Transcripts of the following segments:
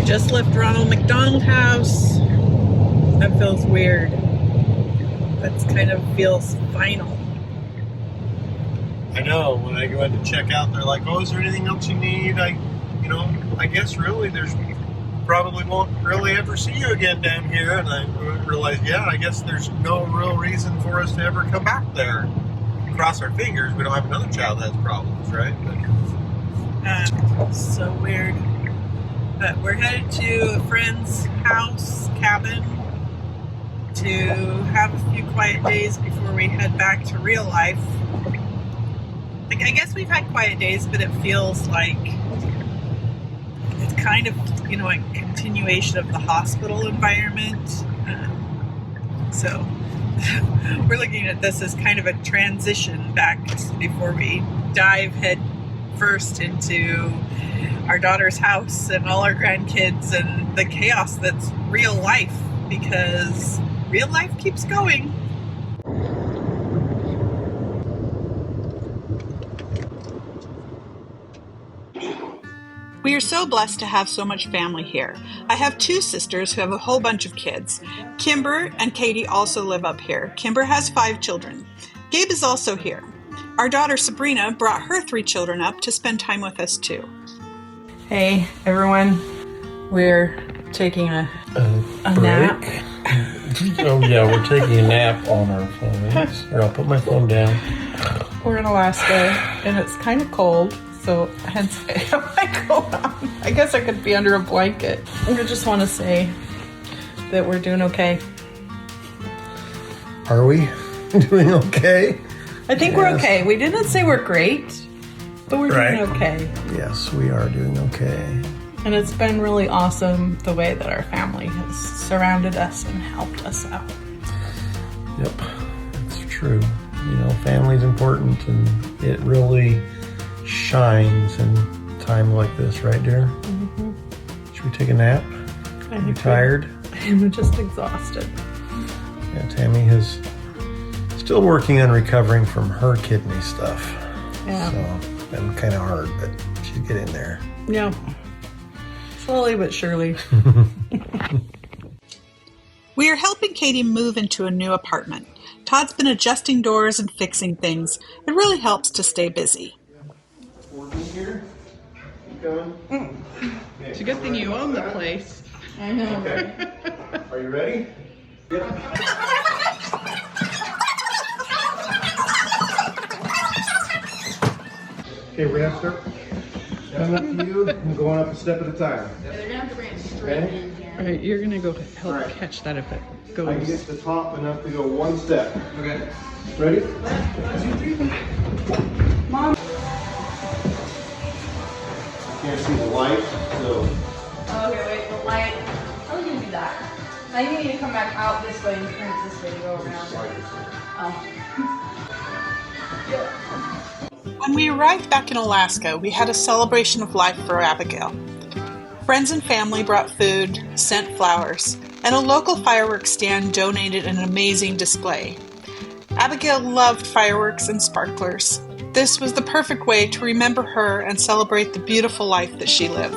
We just left Ronald McDonald House. That feels weird. That kind of feels final. I know, when I go in to check out, they're like, oh, is there anything else you need? I guess really there's probably won't really ever see you again down here. And I realized, yeah, I guess there's no real reason for us to ever come back there. Cross our fingers, we don't have another child that has problems, right? So weird. But we're headed to a friend's house, cabin, to have a few quiet days before we head back to real life. I guess we've had quiet days, but it feels like it's kind of, a continuation of the hospital environment. So we're looking at this as kind of a transition back before we dive head first into our daughter's house and all our grandkids and the chaos that's real life, because real life keeps going. We are so blessed to have so much family here. I have two sisters who have a whole bunch of kids. Kimber and Katie also live up here. Kimber has 5 children. Gabe is also here. Our daughter Sabrina brought her 3 children up to spend time with us too. Hey everyone, we're taking a nap. Oh yeah, we're taking a nap on our phones. Here, I'll put my phone down. We're in Alaska and it's kind of cold. So hence I have my coat on. I guess I could be under a blanket. I just want to say that we're doing okay. Are we doing okay? I think we're okay. We didn't say we're great, but we're doing okay. Yes, we are doing okay. And it's been really awesome the way that our family has surrounded us and helped us out. Yep, it's true. Family's important, and it really shines in time like this, right, dear? Mm-hmm. Should we take a nap? Are you tired? I'm just exhausted. Yeah, Tammy is still working on recovering from her kidney stuff. Yeah. So it's been kind of hard, but she's getting there. Yeah. Slowly but surely. We are helping Katie move into a new apartment. Todd's been adjusting doors and fixing things. It really helps to stay busy. Working here? Keep going. It's a good thing you own the place. I know. Okay. Are you ready? Yep. Okay, we're gonna start coming up to you and going up a step at a time. They're gonna have to bring it straight in here. All right, you're gonna go help catch that if it goes. I can get to the top enough to go 1 step. Okay. Ready? 1, 2, 3. Mom. Can't see the light, so. Okay, wait, the light. How are we gonna do that? Now you need to come back out this way and turn it this way to go around. Oh. Yeah. When we arrived back in Alaska, we had a celebration of life for Abigail. Friends and family brought food, sent flowers, and a local fireworks stand donated an amazing display. Abigail loved fireworks and sparklers. This was the perfect way to remember her and celebrate the beautiful life that she lived.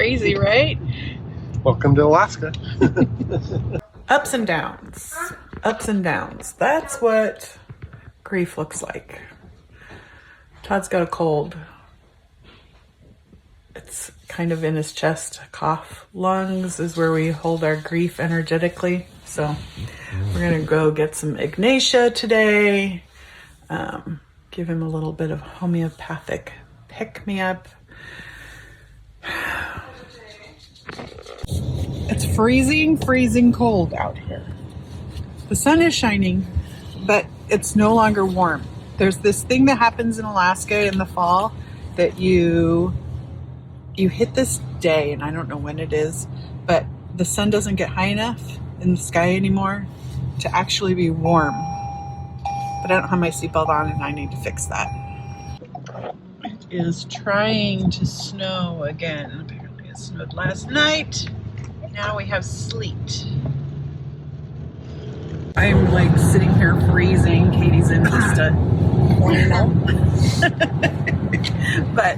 Crazy, right? Welcome to Alaska. Ups and downs. Ups and downs. That's what grief looks like. Todd's got a cold. It's kind of in his chest, cough. Lungs is where we hold our grief energetically. So we're gonna go get some Ignatia today. Give him a little bit of homeopathic pick-me-up. It's freezing cold out here. The sun is shining, but it's no longer warm. There's this thing that happens in Alaska in the fall that you hit this day, and I don't know when it is, but the sun doesn't get high enough in the sky anymore to actually be warm. But I don't have my seatbelt on, and I need to fix that. It is trying to snow again. Apparently it snowed last night. Now we have sleet. I'm like sitting here freezing. Katie's in just a corner. But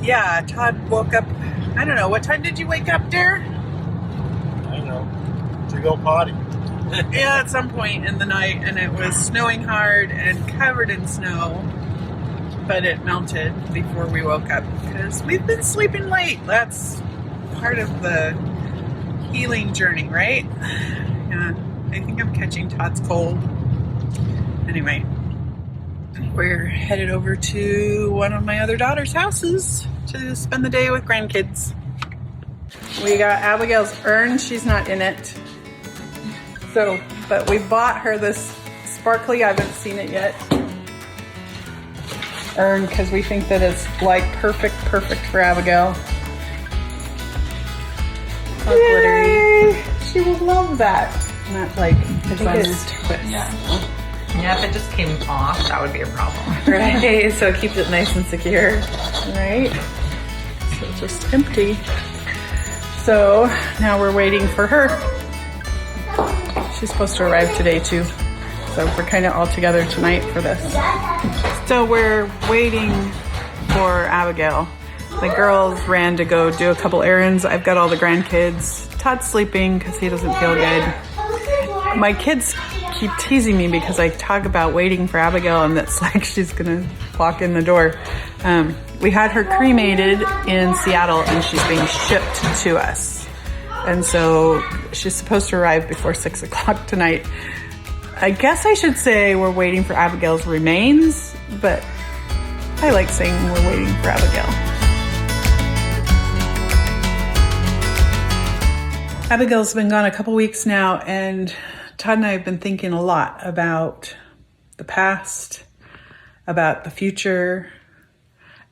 yeah, Todd woke up. I don't know. What time did you wake up, Dare? I don't know. To go potty. Yeah, at some point in the night, and it was snowing hard and covered in snow, but it melted before we woke up because we've been sleeping late. That's part of the healing journey, right? Yeah, I think I'm catching Todd's cold. Anyway, we're headed over to one of my other daughter's houses to spend the day with grandkids. We got Abigail's urn. She's not in it. So, but we bought her this sparkly, I haven't seen it yet, urn because we think that it's like perfect for Abigail. All glittery. She would love that. Not like it's on your twist. Yeah, if it just came off, that would be a problem. Right, so it keeps it nice and secure. Right? So it's just empty. So now we're waiting for her. She's supposed to arrive today too. So we're kind of all together tonight for this. So we're waiting for Abigail. The girls ran to go do a couple errands. I've got all the grandkids. Todd's sleeping because he doesn't feel good. My kids keep teasing me because I talk about waiting for Abigail and it's like she's gonna walk in the door. We had her cremated in Seattle and she's being shipped to us. And so she's supposed to arrive before 6 o'clock tonight. I guess I should say we're waiting for Abigail's remains, but I like saying we're waiting for Abigail. Abigail's been gone a couple weeks now, and Todd and I have been thinking a lot about the past, about the future,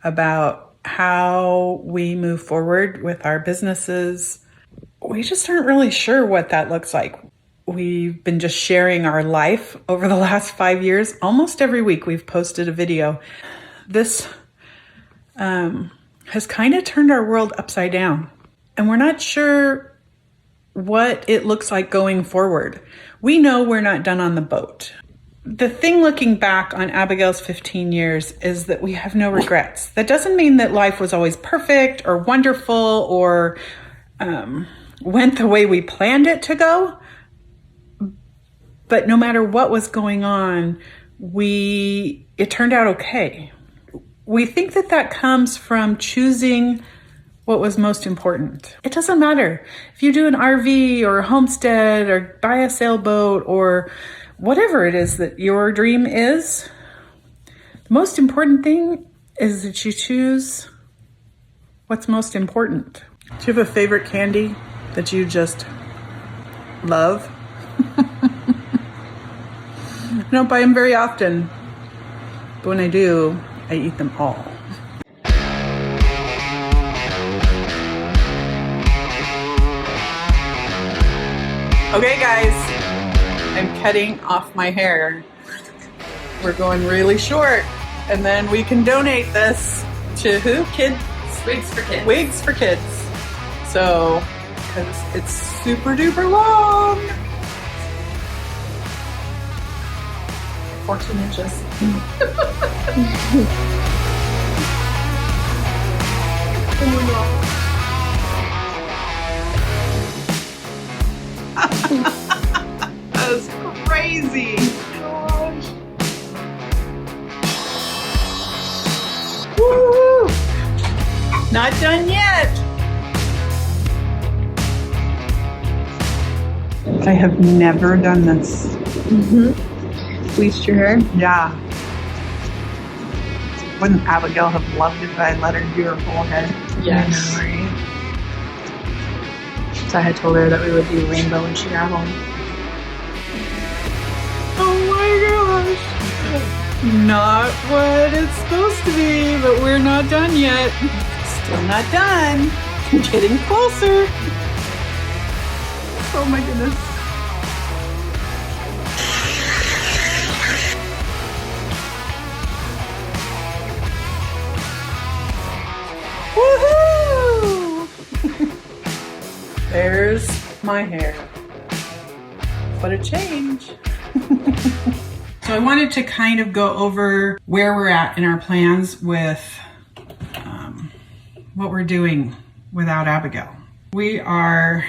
about how we move forward with our businesses. We just aren't really sure what that looks like. We've been just sharing our life over the last 5 years. Almost every week we've posted a video. This has kind of turned our world upside down. And we're not sure what it looks like going forward. We know we're not done on the boat. The thing looking back on Abigail's 15 years is that we have no regrets. That doesn't mean that life was always perfect or wonderful or went the way we planned it to go. But no matter what was going on, it turned out okay. We think that comes from choosing what was most important. It doesn't matter if you do an RV or a homestead or buy a sailboat or whatever it is that your dream is. The most important thing is that you choose what's most important. Do you have a favorite candy that you just love? I don't buy them very often, but when I do, I eat them all. Okay guys, I'm cutting off my hair. We're going really short, and then we can donate this to who? Kids? Wigs for Kids. Wigs for Kids. So, because it's super duper long. 14 inches. Oh my God. done yet. I have never done this. Bleached your hair? Yeah. Wouldn't Abigail have loved it if I let her do her whole head? Yes. So I had told her that we would do rainbow when she got home. Oh my gosh. Not what it's supposed to be, but we're not done yet. Still not done. Getting closer. Oh my goodness. Woohoo! There's my hair. What a change. So I wanted to kind of go over where we're at in our plans with what we're doing without Abigail. We are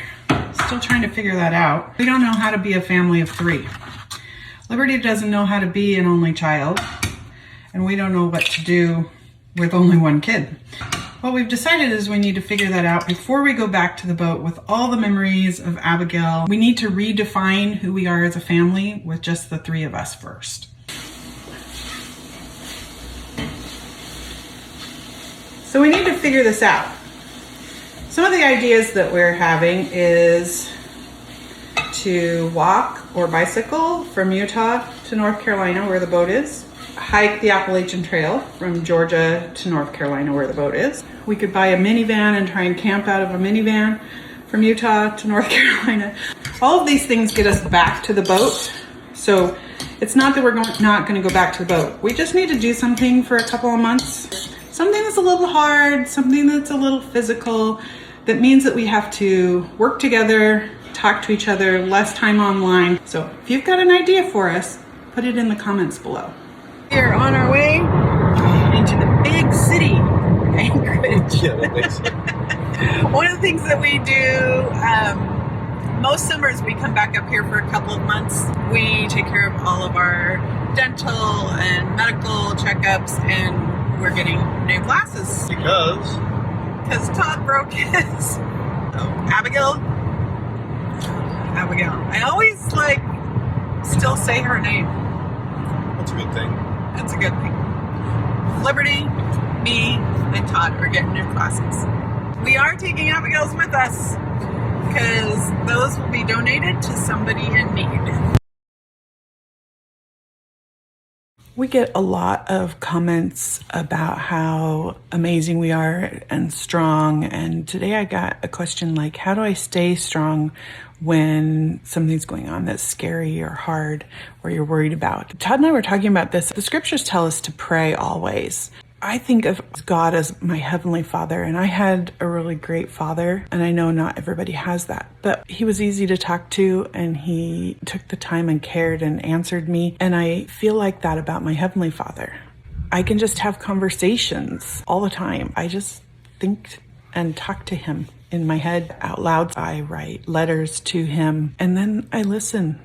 still trying to figure that out. We don't know how to be a family of 3. Liberty doesn't know how to be an only child, and we don't know what to do with only 1 kid. What we've decided is we need to figure that out before we go back to the boat with all the memories of Abigail. We need to redefine who we are as a family with just the 3 of us first. So we need to figure this out. Some of the ideas that we're having is to walk or bicycle from Utah to North Carolina where the boat is. Hike the Appalachian Trail from Georgia to North Carolina where the boat is. We could buy a minivan and try and camp out of a minivan from Utah to North Carolina. All of these things get us back to the boat. So it's not that we're not going to go back to the boat. We just need to do something for a couple of months. Something that's a little hard, something that's a little physical, that means that we have to work together, talk to each other, less time online. So if you've got an idea for us, put it in the comments below. We're on our way into the big city, Anchorage. Yeah, that makes sense. One of the things that we do, most summers we come back up here for a couple of months. We take care of all of our dental and medical checkups, and we're getting new glasses. Because Todd broke his. So, Abigail. I always still say her name. That's a good thing. That's a good thing. Liberty, me, and Todd are getting new glasses. We are taking Abigail's with us because those will be donated to somebody in need. We get a lot of comments about how amazing we are and strong. And today I got a question like, how do I stay strong when something's going on that's scary or hard or you're worried about? Todd and I were talking about this. The scriptures tell us to pray always. I think of God as my heavenly Father, and I had a really great father, and I know not everybody has that, but he was easy to talk to, and he took the time and cared and answered me, and I feel like that about my heavenly Father. I can just have conversations all the time. I just think and talk to him in my head out loud. I write letters to him, and then I listen.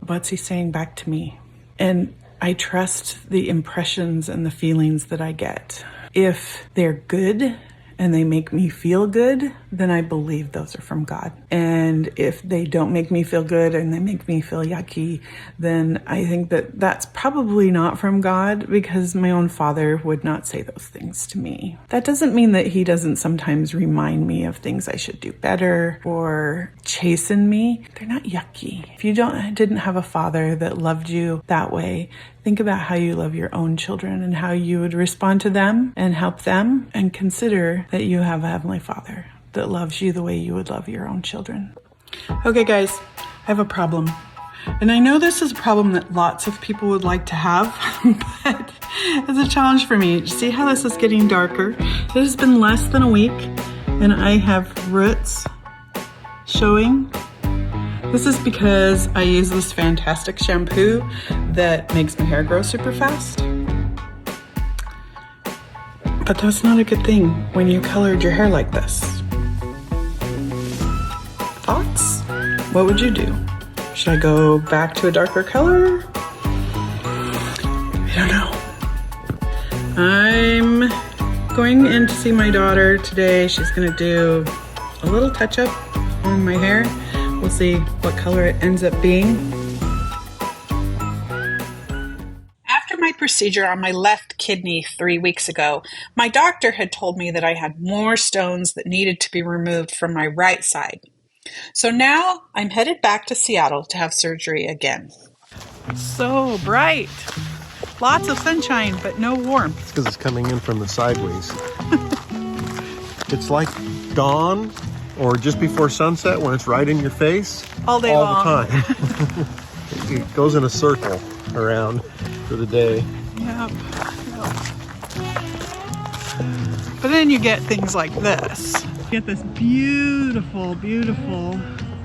What's he saying back to me? And I trust the impressions and the feelings that I get. If they're good and they make me feel good, then I believe those are from God. And if they don't make me feel good and they make me feel yucky, then I think that that's probably not from God, because my own father would not say those things to me. That doesn't mean that he doesn't sometimes remind me of things I should do better or chasten me. They're not yucky. If you didn't have a father that loved you that way, think about how you love your own children and how you would respond to them and help them, and consider that you have a heavenly Father that loves you the way you would love your own children. Okay guys, I have a problem. And I know this is a problem that lots of people would like to have, but it's a challenge for me. See how this is getting darker? It has been less than a week and I have roots showing. This is because I use this fantastic shampoo that makes my hair grow super fast. But that's not a good thing when you colored your hair like this. Thoughts? What would you do? Should I go back to a darker color? I don't know. I'm Going in to see my daughter today. She's gonna do a little touch up on my hair. We'll see what color it ends up being. After my procedure on my left kidney 3 weeks ago, my doctor had told me that I had more stones that needed to be removed from my right side. So now I'm headed back to Seattle to have surgery again. So bright. Lots of sunshine, but no warmth. It's because it's coming in from the sideways. It's like dawn or just before sunset when it's right in your face. All day long. All the time. It goes in a circle around for the day. Yep. But then you get things like this. You get this beautiful, beautiful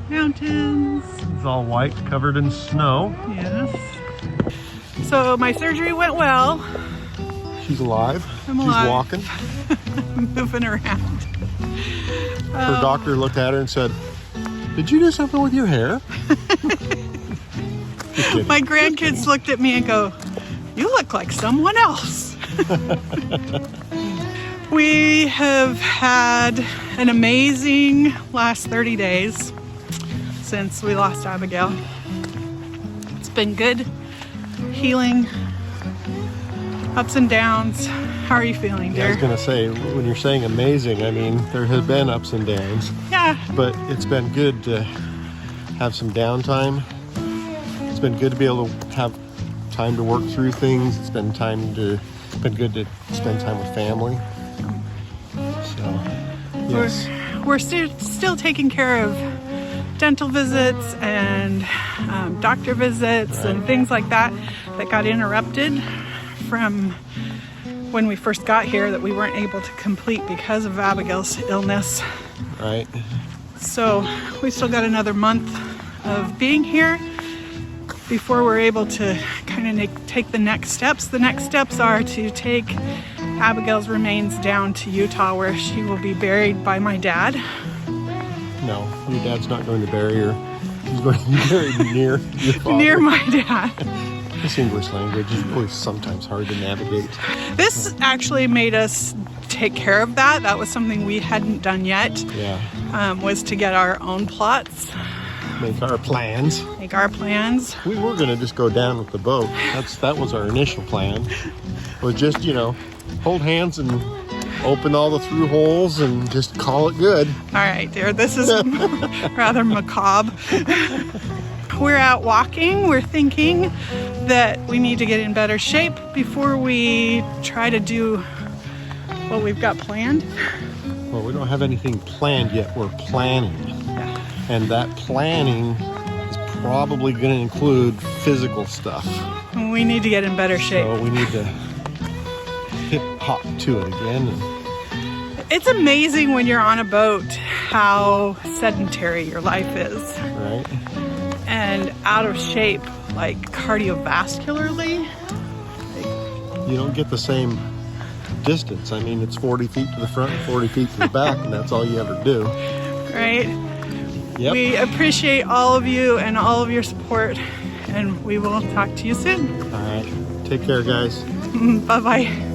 mountains. It's all white, covered in snow. Yes. So my surgery went well. She's alive. I'm alive. She's walking. Moving around. Her doctor looked at her and said, "Did you do something with your hair?" My grandkids looked at me and go, "You look like someone else." We have had an amazing last 30 days since we lost Abigail. It's been good, healing, ups and downs. How are you feeling, dear? I was going to say, when you're saying amazing, I mean, there have been ups and downs. Yeah. But it's been good to have some downtime. It's been good to be able to have time to work through things. It's been good to spend time with family. So, yes. We're still taking care of dental visits and doctor visits and things like that got interrupted from when we first got here that we weren't able to complete because of Abigail's illness. Right. So we still got another month of being here before we're able to kind of take the next steps. The next steps are to take Abigail's remains down to Utah where she will be buried by my dad. No, your dad's not going to bury her. He's going to be buried near your father. Near my dad. This English language is really sometimes hard to navigate. This actually made us take care of that. That was something we hadn't done yet. Yeah. Was to get our own plots. Make our plans. Make our plans. We were going to just go down with the boat. That was our initial plan. Was just, hold hands and open all the through holes and just call it good. All right, dear. This is rather macabre. We're out walking. We're thinking that we need to get in better shape before we try to do what we've got planned. Well, we don't have anything planned yet. We're planning. Yeah. And that planning is probably going to include physical stuff. We need to get in better shape. So we need to hop to it again. It's amazing when you're on a boat how sedentary your life is. Right. And out of shape, like cardiovascularly. You don't get the same distance. I mean, it's 40 feet to the front and 40 feet to the back, and that's all you ever do. Right? Yep. We appreciate all of you and all of your support, and we will talk to you soon. All right. Take care, guys. Bye-bye.